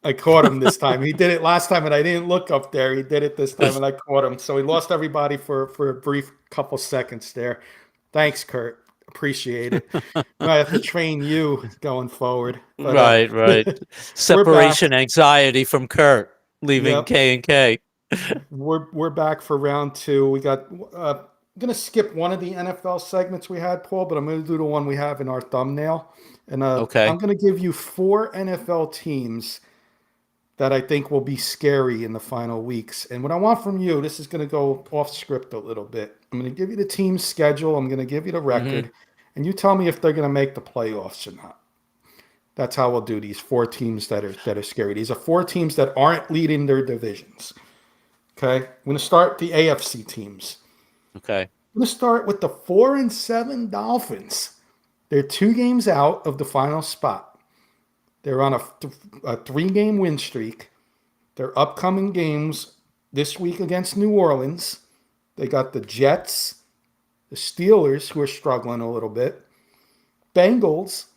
I caught him this time. He did it last time, and I didn't look up there. He did it this time, and I caught him. So he lost everybody for a brief couple seconds there. Thanks, Kurt. Appreciate it. I have to train you going forward. But Right, right. we're back. Separation anxiety from Kurt leaving Yep. K and K. We're back for round two. We got I'm gonna skip one of the NFL segments we had, Paul, but I'm gonna do the one we have in our thumbnail. And I'm Okay. gonna give you four NFL teams that I think will be scary in the final weeks. And what I want from you, this is going to go off script a little bit. I'm going to give you the team schedule. I'm going to give you the Hmm. record. And you tell me if they're going to make the playoffs or not. That's how we'll do these four teams that are scary. These are four teams that aren't leading their divisions. Okay. I'm going to start the AFC teams. Okay. I'm going to start with the 4-7 Dolphins. They're 2 games out of the final spot. They're on a 3-game win streak. Their upcoming games this week against New Orleans, they got the Jets, the Steelers, who are struggling a little bit, Bengals,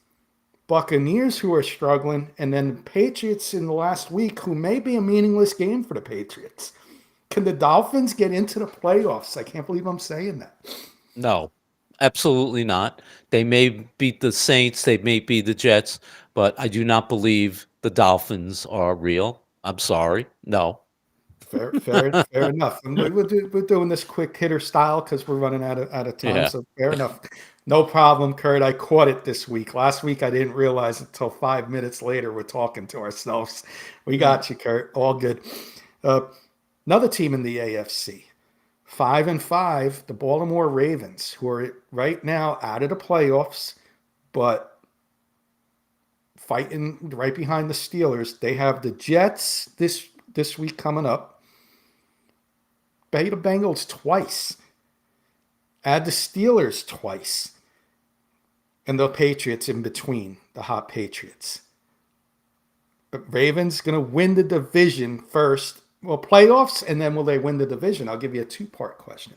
Buccaneers, who are struggling, and then Patriots in the last week, who may be a meaningless game for the Patriots. Can the Dolphins get into the playoffs? I can't believe I'm saying that. No, absolutely not. They may beat the Saints, they may beat the Jets, but I do not believe the Dolphins are real. I'm sorry. No. Fair enough. And we're doing this quick hitter style because we're running out of time. Yeah. So fair enough. No problem, Kurt. I caught it this week. Last week I didn't realize it until 5 minutes later. We're talking to ourselves. We got you, Kurt. All good. Uh, Another team in the AFC, 5-5, the Baltimore Ravens, who are right now out of the playoffs, but fighting right behind the Steelers. They have the Jets this week coming up. Beat the Bengals twice. Add the Steelers twice. And the Patriots in between, the hot Patriots. But Ravens going to win the division first. Well, playoffs, and then will they win the division? I'll give you a two-part question.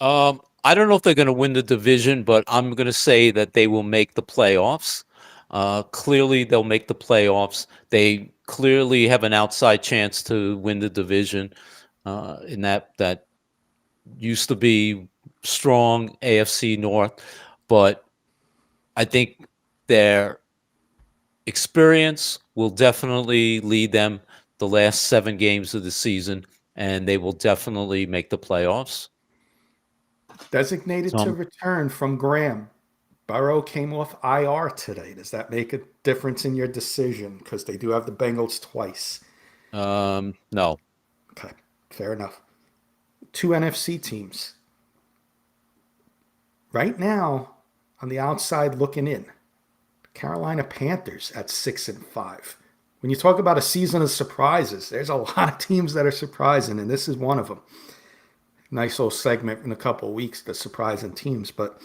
I don't know if they're going to win the division, but I'm going to say that they will make the playoffs. Clearly, they'll make the playoffs. They clearly have an outside chance to win the division. In that used to be strong AFC North, but I think their experience will definitely lead them the last 7 games of the season, and they will definitely make the playoffs. Designated to So, return from Graham. Burrow came off IR today. Does that make a difference in your decision? Because they do have the Bengals twice. no. Okay, fair enough. Two NFC teams. Right now, on the outside looking in, Carolina Panthers at 6-5. When you talk about a season of surprises, there's a lot of teams that are surprising, and this is one of them. Nice little segment in a couple of weeks, the surprising teams. But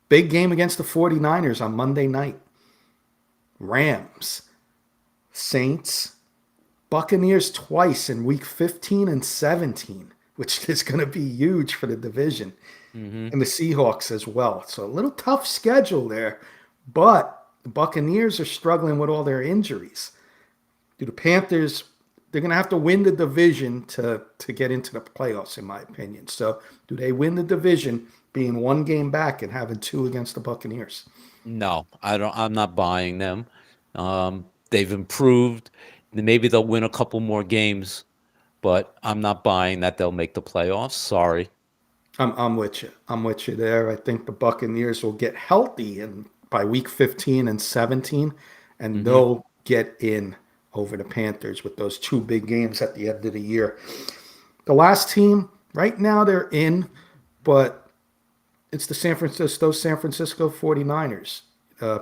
big game against the 49ers on Monday night. Rams, Saints, Buccaneers twice in week 15 and 17, which is going to be huge for the division. Hmm. And the Seahawks as well. So a little tough schedule there, but the Buccaneers are struggling with all their injuries. Do the Panthers? They're going to have to win the division to get into the playoffs, in my opinion. So, do they win the division, being 1 game back and having two against the Buccaneers? No, I don't. I'm not buying them. They've improved. Maybe they'll win a couple more games, but I'm not buying that they'll make the playoffs. Sorry. I'm with you. I'm with you there. I think the Buccaneers will get healthy and by week 15 and 17, and Hmm. they'll get in over the Panthers with those two big games at the end of the year. The last team, right now they're in, but it's the San Francisco 49ers. Uh,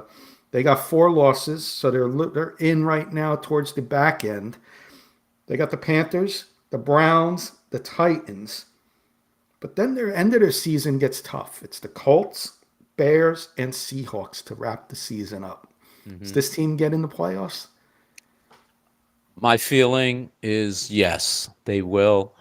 they got 4 losses, so they're in right now towards the back end. They got the Panthers, the Browns, the Titans, but then their end of their season gets tough. It's the Colts, Bears, and Seahawks to wrap the season up. Does Hmm. this team get in the playoffs? My feeling is yes, they will.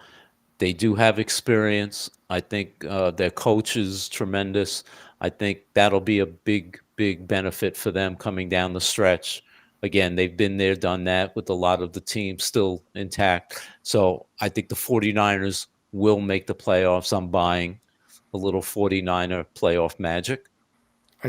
They do have experience. I think their coach is tremendous. I think that'll be a big, big benefit for them coming down the stretch Again, they've been there, done that with a lot of the teams still intact. So I think the 49ers will make the playoffs. I'm buying a little 49er playoff magic.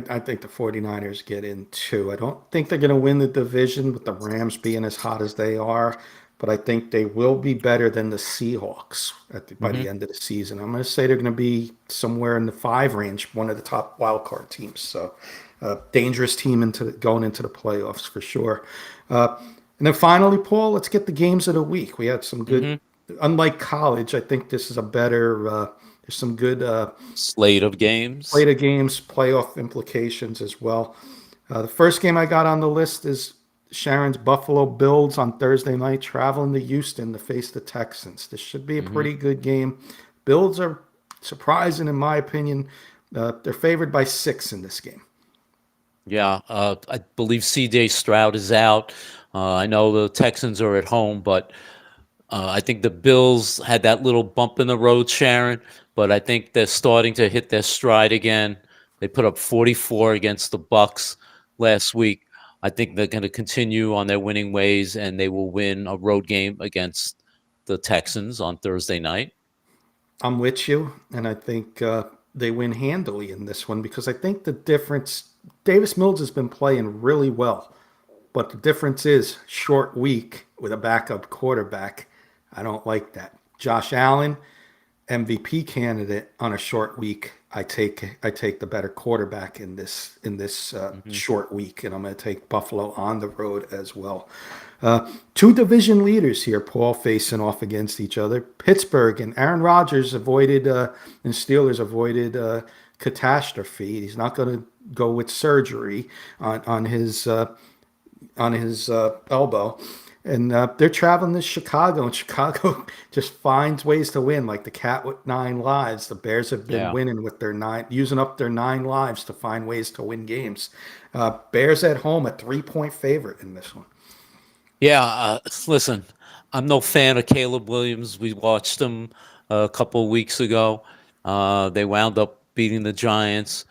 I think the 49ers get in too. I don't think they're going to win the division with the Rams being as hot as they are, but I think they will be better than the Seahawks by Hmm. the end of the season. I'm going to say they're going to be somewhere in the 5 range, one of the top wild card teams. So, dangerous team going into the playoffs for sure. And then finally, Paul, let's get the games of the week. We had some good, Hmm. unlike college. I think this is a better. There's some good Slate of games. slate of games, playoff implications as well. The first game I got on the list is Sharon's Buffalo Bills on Thursday night, traveling to Houston to face the Texans. This should be a Hmm. pretty good game. Bills are surprising, in my opinion. They're favored by 6 in this game. Yeah, I believe CJ Stroud is out. I know the Texans are at home, but I think the Bills had that little bump in the road, Sharon, but I think they're starting to hit their stride again. They put up 44 against the Bucks last week. I think they're going to continue on their winning ways, and they will win a road game against the Texans on Thursday night. I'm with you, and I think they win handily in this one because I think the difference. Davis Mills has been playing really well, but the difference is short week with a backup quarterback. I don't like that. Josh Allen, MVP candidate on a short week. I take the better quarterback in this Hmm. short week, and I'm going to take Buffalo on the road as well. Two division leaders here, Paul, facing off against each other. Pittsburgh and Aaron Rodgers and Steelers avoided catastrophe. He's not going to go with surgery on his elbow. And they're traveling to Chicago, and Chicago just finds ways to win, like the cat with 9 lives. The Bears have been Yeah. winning with their using up their 9 lives to find ways to win games. Bears at home, a 3-point favorite in this one. Yeah, listen, I'm no fan of Caleb Williams. We watched him a couple of weeks ago. They wound up beating the Giants.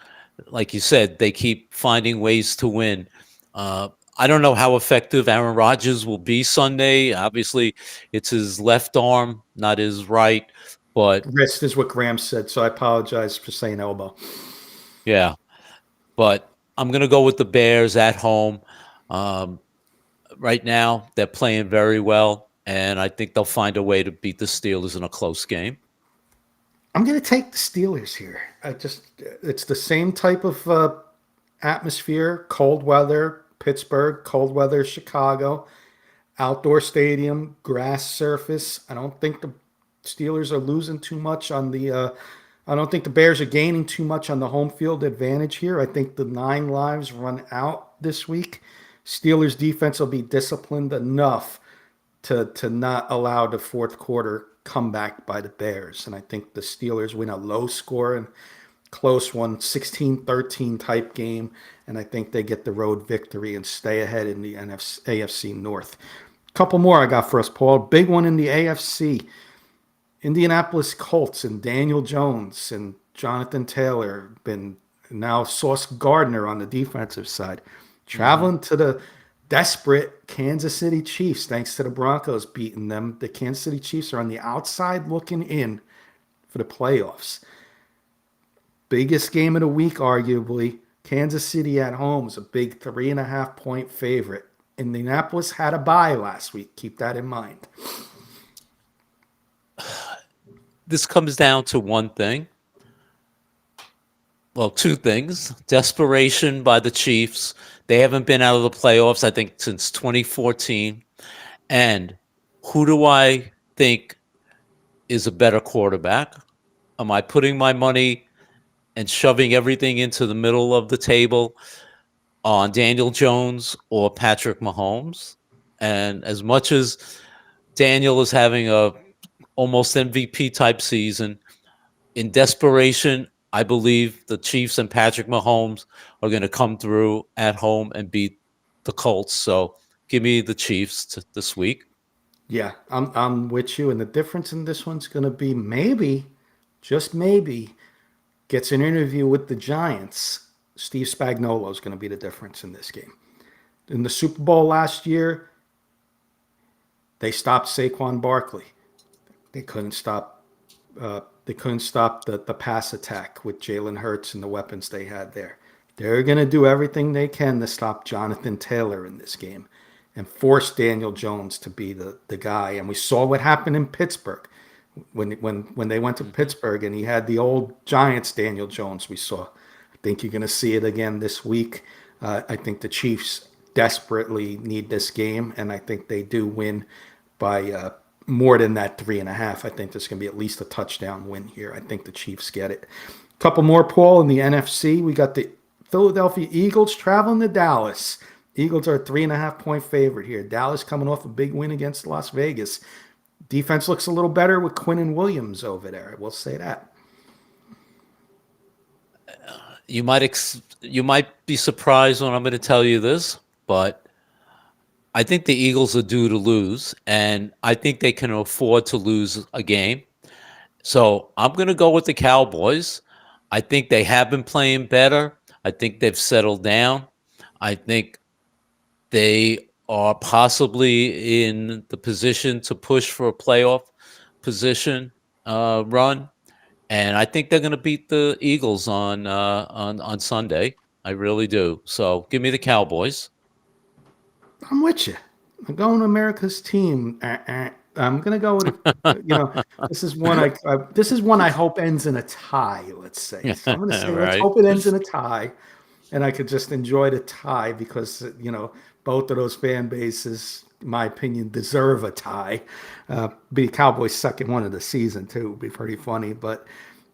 Like you said, they keep finding ways to win. Uh, I don't know how effective Aaron Rodgers will be Sunday. Obviously, it's his left arm, not his right. But Wrist is what Graham said, so I apologize for saying elbow. yeah, but I'm going to go with the Bears at home. Um, right now, they're playing very well, and I think they'll find a way to beat the Steelers in a close game. I'm going to take the Steelers here. It's the same type of atmosphere, cold weather, Pittsburgh, cold weather, Chicago, outdoor stadium, grass surface. I don't think the Steelers are losing too much on the. I don't think the Bears are gaining too much on the home field advantage here. I think the 9 lives run out this week. Steelers defense will be disciplined enough to not allow the fourth quarter comeback by the Bears. And I think the Steelers win a low scoring, close one, 16-13 type game. And I think they get the road victory and stay ahead in the AFC North. Couple more I got for us, Paul. Big one in the AFC. Indianapolis Colts and Daniel Jones and Jonathan Taylor, been now Sauce Gardner on the defensive side, Hmm. traveling to the desperate Kansas City Chiefs, thanks to the Broncos beating them. The Kansas City Chiefs are on the outside looking in for the playoffs. Biggest game of the week, arguably. Kansas City at home is a big 3.5-point favorite. Indianapolis had a bye last week. Keep that in mind. This comes down to one thing. Well, two things. Desperation by the Chiefs. They haven't been out of the playoffs, I think, since 2014. And who do I think is a better quarterback? Am I putting my money and shoving everything into the middle of the table on Daniel Jones or Patrick Mahomes? And as much as Daniel is having a almost MVP type season, in desperation, I believe the Chiefs and Patrick Mahomes are going to come through at home and beat the Colts. So give me the Chiefs this week. Yeah, I'm with you. And the difference in this one's going to be maybe, just maybe, gets an interview with the Giants. Steve Spagnuolo is going to be the difference in this game. In the Super Bowl last year, they stopped Saquon Barkley. They couldn't stop. They couldn't stop the pass attack with Jalen Hurts and the weapons they had there. They're going to do everything they can to stop Jonathan Taylor in this game and force Daniel Jones to be the guy. And we saw what happened in Pittsburgh when they went to Mhm. Pittsburgh and he had the old Giants Daniel Jones we saw. I think you're going to see it again this week. I think the Chiefs desperately need this game, and I think they do win by more than that 3.5. I think there's going to be at least a touchdown win here. I think the Chiefs get it. A couple more, Paul, in the NFC. We got the Philadelphia Eagles traveling to Dallas. Eagles are a 3.5 point favorite here. Dallas coming off a big win against Las Vegas. Defense looks a little better with Quinn and Williams over there. We'll say that. You might be surprised when I'm going to tell you this, but I think the Eagles are due to lose, and I think they can afford to lose a game. So I'm going to go with the Cowboys. I think they have been playing better. I think they've settled down. I think they are possibly in the position to push for a playoff position run, and I think they're going to beat the Eagles on Sunday. I really do. So give me the Cowboys. I'm with you. I'm going to America's team. I'm gonna go with this is one this is one I hope ends in a tie. Let's say so. I'm gonna say let's Right. hope it ends in a tie, and I could just enjoy the tie because both of those fan bases, in my opinion, deserve a tie. Be Cowboys' second one of the season too. Would be pretty funny, but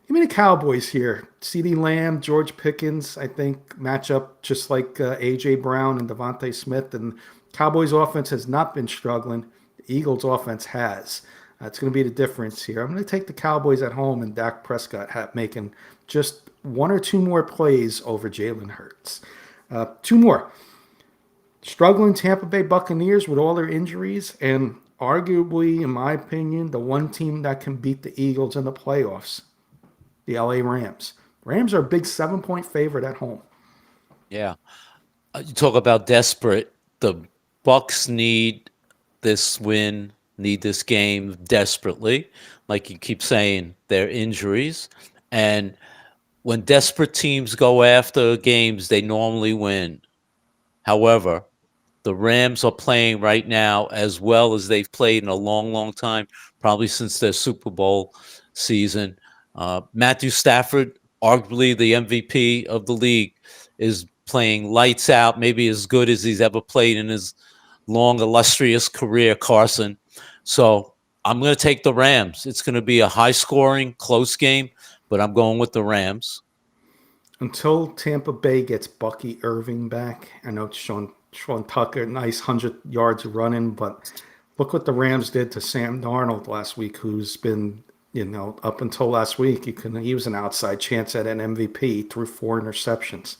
give me the Cowboys here. CeeDee Lamb, George Pickens, I think match up just like AJ Brown and Devontae Smith. And Cowboys' offense has not been struggling. The Eagles' offense has. That's going to be the difference here. I'm going to take the Cowboys at home and Dak Prescott making just one or two more plays over Jalen Hurts. Two more. Struggling Tampa Bay Buccaneers with all their injuries, and arguably, in my opinion, the one team that can beat the Eagles in the playoffs, the LA Rams. Rams are a big 7 point favorite at home. Yeah. You talk about desperate. The Bucks need this win, need this game desperately. Like you keep saying, their injuries. And when desperate teams go after games, they normally win. However, the Rams are playing right now as well as they've played in a long, long time, probably since their Super Bowl season. Matthew Stafford, arguably the MVP of the league, is playing lights out, maybe as good as he's ever played in his long, illustrious career, Carson. So I'm going to take the Rams. It's going to be a high scoring, close game, but I'm going with the Rams. Until Tampa Bay gets Bucky Irving back, I know Sean Tucker, nice 100 yards running, but look what the Rams did to Sam Darnold last week, who's been, up until last week, he was an outside chance at an MVP through 4 interceptions.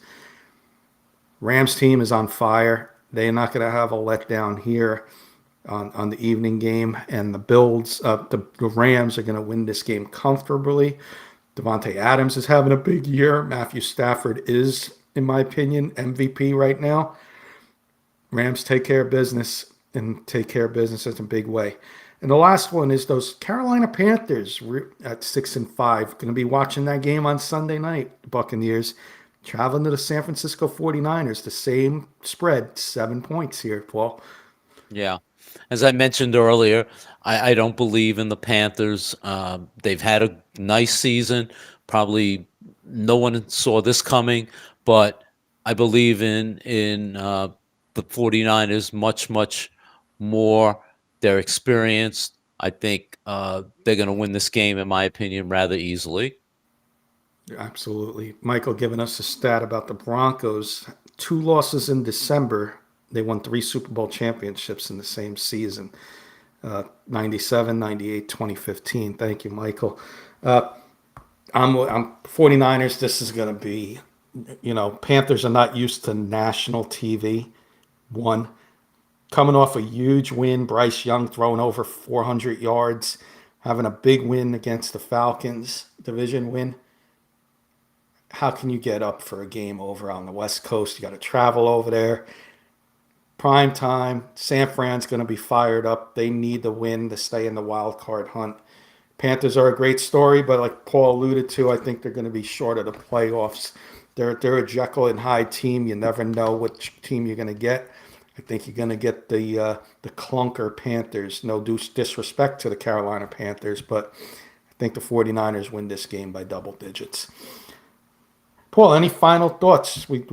Rams team is on fire. They're not going to have a letdown here on the evening game, and the Rams are going to win this game comfortably. Devontae Adams is having a big year. Matthew Stafford is, in my opinion, MVP right now. Rams take care of business and take care of business in a big way. And the last one is those Carolina Panthers at 6-5. Going to be watching that game on Sunday night. Buccaneers traveling to the San Francisco 49ers. The same spread, 7 points here, Paul. Yeah. As I mentioned earlier, I don't believe in the Panthers. They've had a nice season. Probably no one saw this coming, but I believe in the 49ers much, much more. They're experienced. I think they're going to win this game, in my opinion, rather easily. Absolutely. Michael giving us a stat about the Broncos. 2 losses in December. They won 3 Super Bowl championships in the same season. 97, 98, 2015. Thank you, Michael. Uh, I'm 49ers. This is going to be, Panthers are not used to national TV. One, coming off a huge win, Bryce Young throwing over 400 yards, having a big win against the Falcons, division win. How can you get up for a game over on the West Coast? You got to travel over there. prime time. San Fran's going to be fired up. They need the win to stay in the wild card hunt. Panthers are a great story, but like Paul alluded to, I think they're going to be short of the playoffs. They're a Jekyll and Hyde team. You never know which team you're going to get. I think you're going to get the clunker Panthers. No disrespect to the Carolina Panthers, but I think the 49ers win this game by double digits. Paul, any final thoughts? We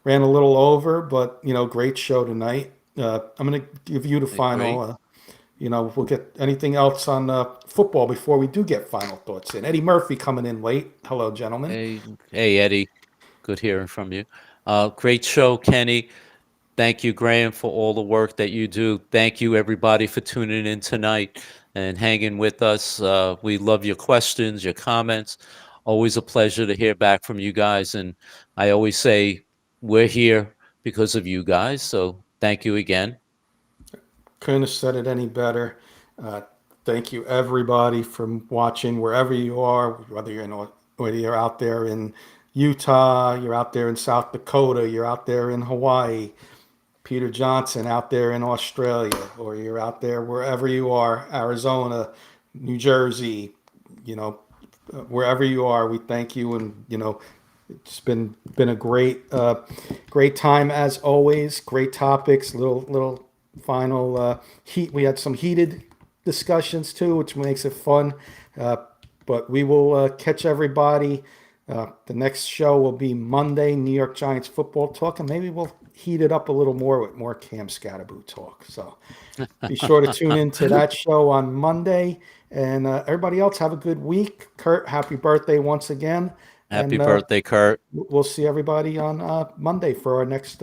ran a little over, but great show tonight. I'm going to give you the Hey, great. final. We'll get anything else on football before we do get final thoughts in. Eddie Murphy coming in late. Hello, gentlemen. Hey, Eddie. Good hearing from you. Great show, Kenny. Thank you, Graham, for all the work that you do. Thank you, everybody, for tuning in tonight and hanging with us. We love your questions, your comments. Always a pleasure to hear back from you guys. And I always say we're here because of you guys. So thank you again. Couldn't have said it any better. Uh, Thank you, everybody, for watching wherever you are, whether you're out there in Utah, you're out there in South Dakota, you're out there in Hawaii, Peter Johnson out there in Australia, or you're out there wherever you are, Arizona, New Jersey, you know, wherever you are, we thank you, and it's been a great time as always. Great topics, little final heat. We had some heated discussions too, which makes it fun. Uh, but we will catch everybody. The next show will be Monday, New York Giants football talk, and maybe we'll heat it up a little more with more Cam Scatterboo talk. So be sure to tune in to that show on Monday. And everybody else, have a good week. Kurt, happy birthday once again. Happy And birthday, Kurt. we'll see everybody on Monday for our next